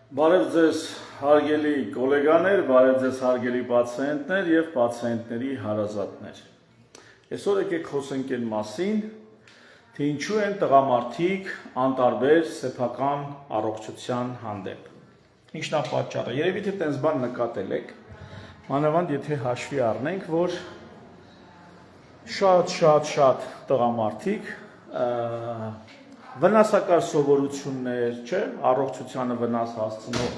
Բարև ձեզ հարգելի գոլեգաներ, բարև ձեզ հարգելի պացիենտներ և պացիենտների հարազատներ։ Այսօր եկեք խոսենք այն մասին, թե ինչու են տղամարդիկ անտարբեր սեփական առողջության հանդեպ։ Ինչն է պատճառը։ Երևի թե տենց բան նկատել եք, մանավանդ եթե հաշվի առնենք, որ շատ տղամարդիկ վնասակար սովորություններ, չէ, առողջությանը վնաս հասցնող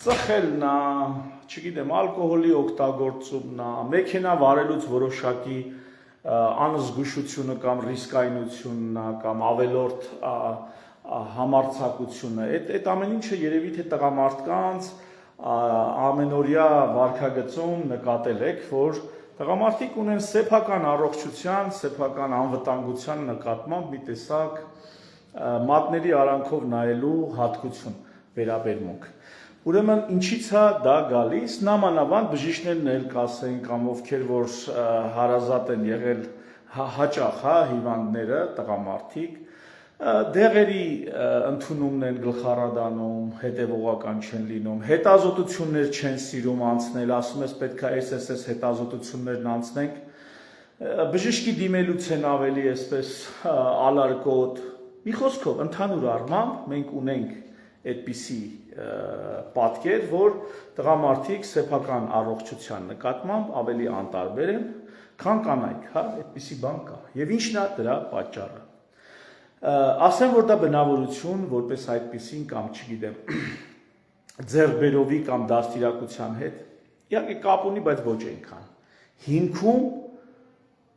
ծխելն է, չգիտեմ, ալկոհոլի օգտագործումն է, մեքենա վարելուց որոշակի անզգուշությունը կամ ռիսկայնությունն է, կամ ավելորդ համարձակությունը, այդ ամեն ինչը երևի թե տղամարդկանց ամենօրյա վարքագծում նկատել եք, որ տղամարդիկ ունեն սեփական առողջության, սեփական անվտանգության նկատմամբ մի տեսակ մատների արանքով նայելու հատկություն, վերաբերմունք։ Ուրեմն ինչից է դա գալիս, նամանավանդ բժիշկներն էլ կասեն կամ ովքեր որ հարազատ են եղել հաճախ հիվանդները, տղամարդիկ, դեղերի ընդունումն են գլխառադանում, հետևողական չեն լինում, հետազոտություններ չեն սիրում անցնել, ասում ես պետք է այս հետազոտություններն անցնենք, բժշկի դիմելուց են ավելի այսպես ալարկոտ, մի խոսքով ընդհանուր առմամբ մենք ունենք այդպիսի պատկեր, որ տղամարդիկ սեփական առողջության նկատմամբ ավելի անտարբեր են, քան կանայք, այդպիսի բան կա։ Եվ ինչն է դրա պատճառը։ Ասեմ, որ դա բնավորություն, որպես այդպիսին կամ չգիտեմ, ձեռքբերովի կամ դաստիարակության հետ, իհարկե կապ ունի, բայց ոչ այնքան։ Հիմքում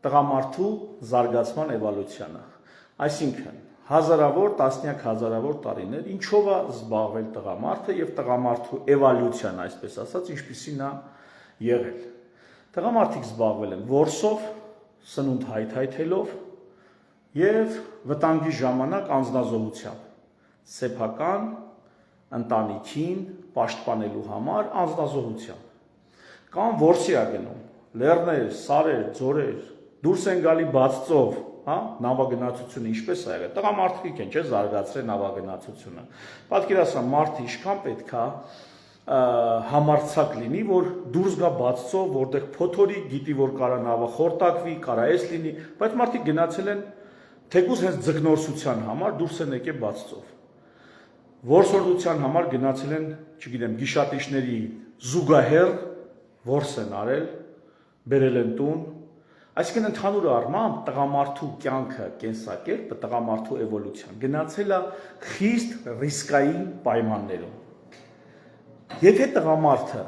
տղամարդու զարգացման էվոլյուցիանը, այսինքն հազարավոր, տասնյակ հազարավոր տարիներ ինչով է զբաղվել տղամարդը եւ տղամարդու էվոլյուցիան, այսպես ասած, ինչպիսին է եղել։ Տղամարդիկ զբաղվել են որսով, սնունդ հայթայթելով եւ վտանգի ժամանակ անձնազոհությամբ, սեփական ընտանիքին պաշտպանելու համար անձնազոհությամբ։ Կամ որսի է գնում, լեռներ, սարեր, ձորեր, դուրս են գալի բաց ծով, նավագնացությունը ինչպես է եղել, տղամարդիկ են, չէ, զարգացրել նավագնացությունը։ Պատկերացրեք, մարդը ինչքան պետք է համարձակ լինի, որ դուրս գա բաց ծով, որտեղ փոթորի, գիտի, որ կարա նավը խորտակվի, կարա էս լինի, բայց մարդիկ գնացել են թեկուզ հենց ձկնորսության համար դուրս են եկել բաց ծով։ Որսորդության համար գնացել են, չգիտեմ, գիշատիչների զուգահեռ որս են արել, բերել են տուն։ Այսինքն ընդհանուր առմամբ տղամարդու կյանքը, կենսակերպը, տղամարդու էվոլյուցիան գնացել է խիստ ռիսկային պայմաններում։ Եթե տղամարդը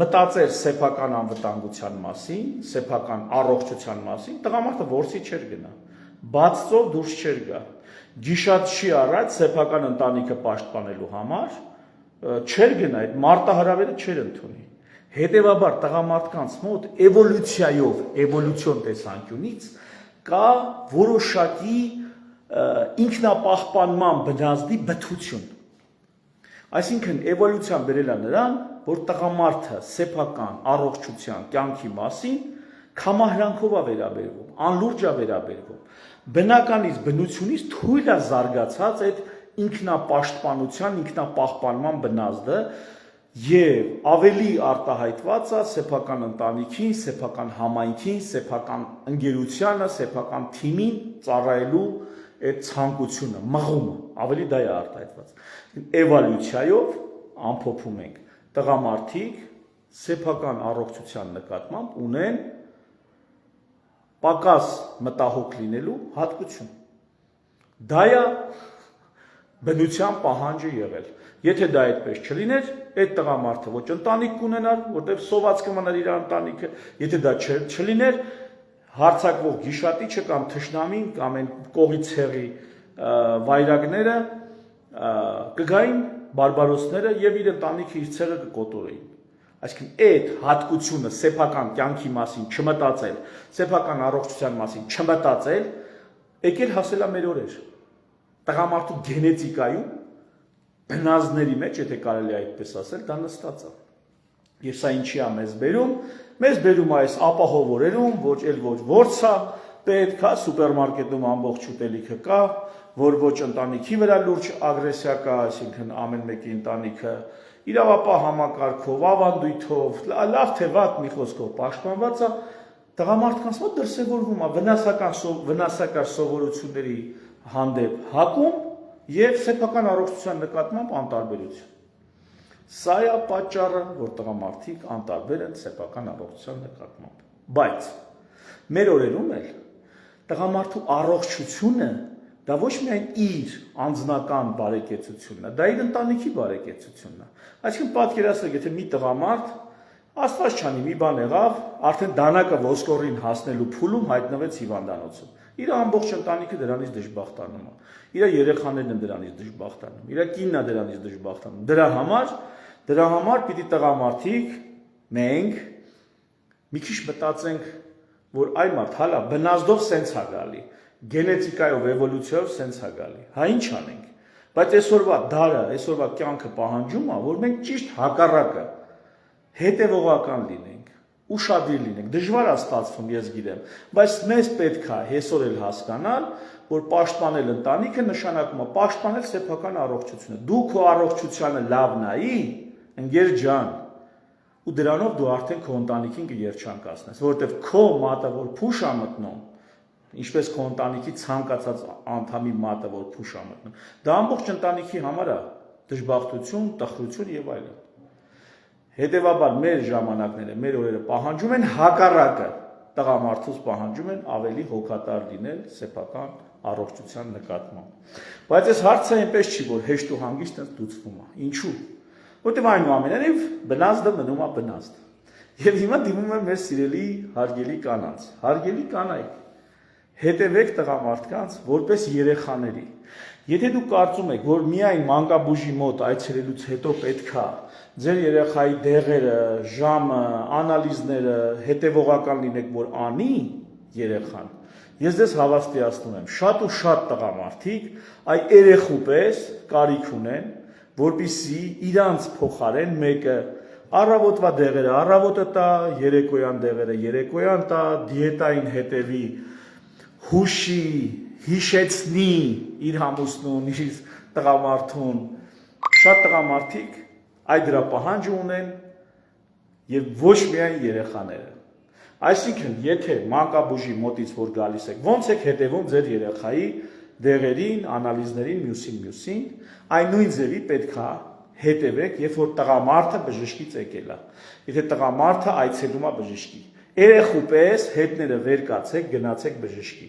մտածեր սեփական անվտանգության մասին, սեփական առողջության մասին, տղամարդը որսի չէր գնա, բաց ծով դուրս չէր գա, գիշատչի առաջ սեփական ընտանիքը պաշտպանելու համար չէր գնա, այդ մարտահրավերը չէր ընդունի։ Հետևաբար տղամարդկանց մոտ էվոլյուցիայով, էվոլյուցիոն տեսանկյունից կա որոշակի ինքնապահպանման բնազդի բթություն։ Այսինքն էվոլյուցիան բերել է նրան, որ տղամարդը սեփական առողջության կյանքի մասին կամահրանքով է վերաբերվում, անլուրջ է վերաբերվում։ Բնականից, բնությունից թույլ է զարգացած այդ ինքնապաշտպանության, ինքնապահպանման բնազդը եւ ավելի արտահայտված է սեփական ընտանիքին, սեփական համայնքին, սեփական ընկերությանը, սեփական թիմին ծառայելու այդ ցանկությունը, մղումը, ավելի դա է արտահայտված։ Էվոլյուցիայով ամփոփում ենք, տղամարդիկ սեփական առողջության նկատմամբ ունեն պակաս մտահոգ լինելու հատկություն։ Դա է բնության պահանջը եղել։ Եթե դա այդպես չլիներ, այդ տղամարդը ոչ ընտանիք կունենար, որտեղ սոված կմնար իր ընտանիքը, եթե դա չլիներ, հարցակվող գիշատիչը կամ թշնամին կամ այն կողի ցեղի վայրագները կգային բարբարոսները եւ իր ընտանիքը իր ցեղը կկոտորեին։ Այսինքն այդ հատկությունը սեփական կյանքի մասին չմտածել, սեփական առողջության մասին չմտածել, եկել հասել է մեր օրեր։ Տղամարդու գենետիկայում բնազդների մեջ, եթե կարելի է այդպես ասել, դա նստած է։ Եվ սա ինչի է մեզ բերում։ Մեզ բերում է այս ապահով օրերում, ոչ էլ ոչ որսա, պետք է սուպերմարկետում ամբողջ ուտելիքը կա, որ ոչ ընտանիքի վրա լուրջ ագրեսիա կա, այսինքն ամեն մեկի ընտանիքը իրավապահ համակարգով, ավանդույթով, լավ թե վատ մի խոսքով պաշտպանված է, տղամարդկանց մոտ դրսևորվում է վնասակար սովորությունների հանդեպ հակում եւ սեփական առողջության նկատմամբ անտարբերություն։ Սա է պատճառը, որ տղամարդիկ անտարբեր են սեփական առողջության նկատմամբ։ Բայց մեր օրերում էլ տղամարդու առողջությունը դա ոչ միայն իր անձնական բարեկեցությունն է, դա իր ընտանիքի բարեկեցությունն է։ Այսինքն պատկերացրեք, եթե մի տղամարդ Աստված չանի մի բան եղավ, արդեն դանակը ոսկորին հասնելու փուլում հայտնվեց հիվանդանոցում։ Իր ամբողջ ընտանիքը դրանից դժբախտանում է։ Իր երեխաներն են դրանից դժբախտանում, իր կինն է դրանից դժբախտանում։ Դրա համար պիտի տղամարդիկ մենք մի քիչ մտածենք, որ այ մարդ հալա բնազդով սենց է գալի, գենետիկայով, էվոլյուցիայով սենց է գալի։ Հա ինչ անենք։ Բայց այսօրվա դարը, այսօրվա կյանքը պահանջում է, որ մենք ճիշտ հակառակը հետևողական լինենք, ուշադիր լինենք։ Դժվար է ստացվում, ես գիտեմ, բայց մեզ պետք է հեսօր էլ հասկանալ, որ պաշտպանել ընտանիքը նշանակում է պաշտպանել սեփական առողջությունը։ Դու քո առողջությանը լավ նայի, ընկեր ջան, ու դրանով դու արդեն քո ընտանիքին կերջանկացնես, որովհետև քո մատը, որ փուշ է մտնում, ինչպես քո ընտանիքի ցանկացած անդամի մատը, որ փուշ է մտնում, դա ամբողջ ընտանիքի համար է դժբախտություն, տխրություն եւ այլն։ Հետևաբար մեր ժամանակները, մեր օրերը պահանջում են հակառակը, տղամարդուց պահանջում են ավելի հոգատար լինել սեփական առողջության նկատմամբ։ Բայց այս հարցը այնպես չի, որ հեշտ ու հանգիստ լուծվում է։ Ինչու՞։ Որտեղ այնուամենայնիվ բնազդը մնում է բնազդ։ Եվ հիմա դիմում եմ մեր սիրելի հարգելի կանանց։ Հարգելի կանայք, հետևեք տղամարդկանց որպես երեխաների։ Եթե դուք կարծում եք, որ միայն մանկաբույժի մոտ այցելելուց հետո պետքա ձեր երեխայի դեղերը, ժամը, անալիզները հետևողական լինեք, որ անի երեխան, ես ձեզ հավաստիացնում եմ, շատ ու շատ տղամարդիկ այ երեխու պես կարիք ունեն, որպեսզի իրանց փոխարեն մեկը առավոտվա դեղերը առավոտը տա, երեկոյան դեղերը երեկոյան տա, դիետային հետևի, հուշի, հիշեցնի իր ամուսնուն, իր տղամարդուն։ Շատ տղամարդիկ այդ դրա պահանջը ունեն եւ ոչ միայն երեխաները։ Այսինքն, եթե մանկաբույժի մոտից որ գալիս եք, ո՞նց եք հետևում ձեր երեխայի դեղերին, անալիզներին, մյուսին, այն նույն ձևի պետքա հետևեք, երբ որ տղամարդը բժշկից եկել է։ Եթե տղամարդը այցելում է բժշկի, երեխու պես հետները վեր կացեք, գնացեք բժշկի։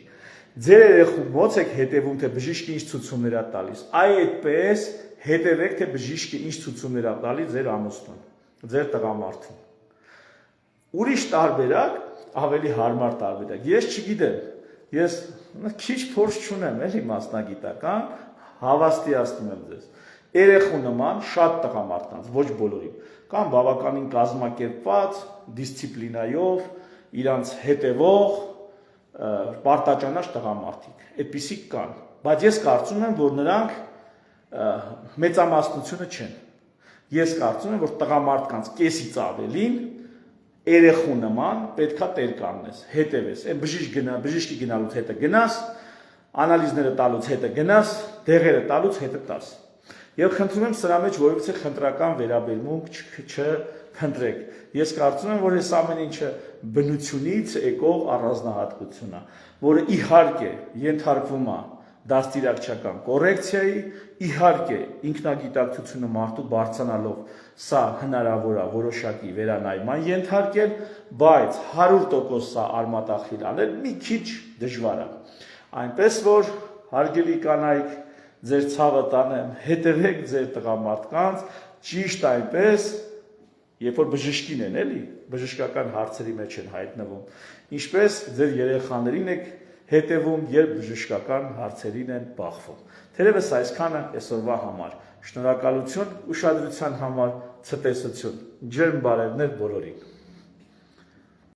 Ձեր երեխու ո՞նց եք հետևում, թե բժիշկը ինչ ցուցումներ է տալիս։ Այդպես հետևեք, թե բժիշկը ինչ ցուցումներ է տալիս ձեր ամուսնուն, ձեր տղամարդուն։ Ուրիշ տարբերակ, ավելի հարմար տարբերակ։ Ես չգիտեմ, ես քիչ փորձ չունեմ, էլի մասնագիտական, հավաստիացնում եմ ձեզ։ Երեխու նման շատ տղամարդկանց, ոչ բոլորին, կամ բավականին կազմակերպված, դիսցիպլինայով, իրանց հետևող, պարտաճանաչ տղամարդիկ, այդպիսիք կան, բայց ես կարծում եմ, որ նրանք մեծամասնությունը չեն։ Ես կարծում եմ, որ տղամարդկանց կեսից ավելին երեխու նման պետքա տեր կանգնես, հետևես, այն բժիշկի գնալուց հետը գնաս, անալիզները տալուց հետը գնաս, դեղերը տալուց հետը տաս։ Եվ խնդրում եմ սրա մեջ որևէ խնդրական վերաբերմունք չխնդրեք։ Ես կարծում եմ, որ այս ամեն ինչը բնությունից եկող առանձնահատկություն է, որը իհարկե ենթարկվում է դաստիարակչական կոռեկցիայի, իհարկե ինքնագիտակցությունը մարդու բարձրանալով սա հնարավոր է որոշակի վերանայման ենթարկել, բայց 100% սա արմատախիլ անել մի քիչ դժվար է։ Այնպես որ հարգելի կանայք, ձեր ցավը տանեմ, հետևեք ձեր տղամարդկանց ճիշտ այնպես, երբ որ բժշկին են, էլի, բժշկական հարցերի մեջ են հայտնվում, ինչպես ձեր երեխաներին եք հետևում, երբ բժշկական հարցերին են բախվում։ Թերևս այսքանը այսօրվա համար։ Շնորհակալություն ուշադրության համար, ցտեսություն։ Ջերմ բարևներ բոլորին։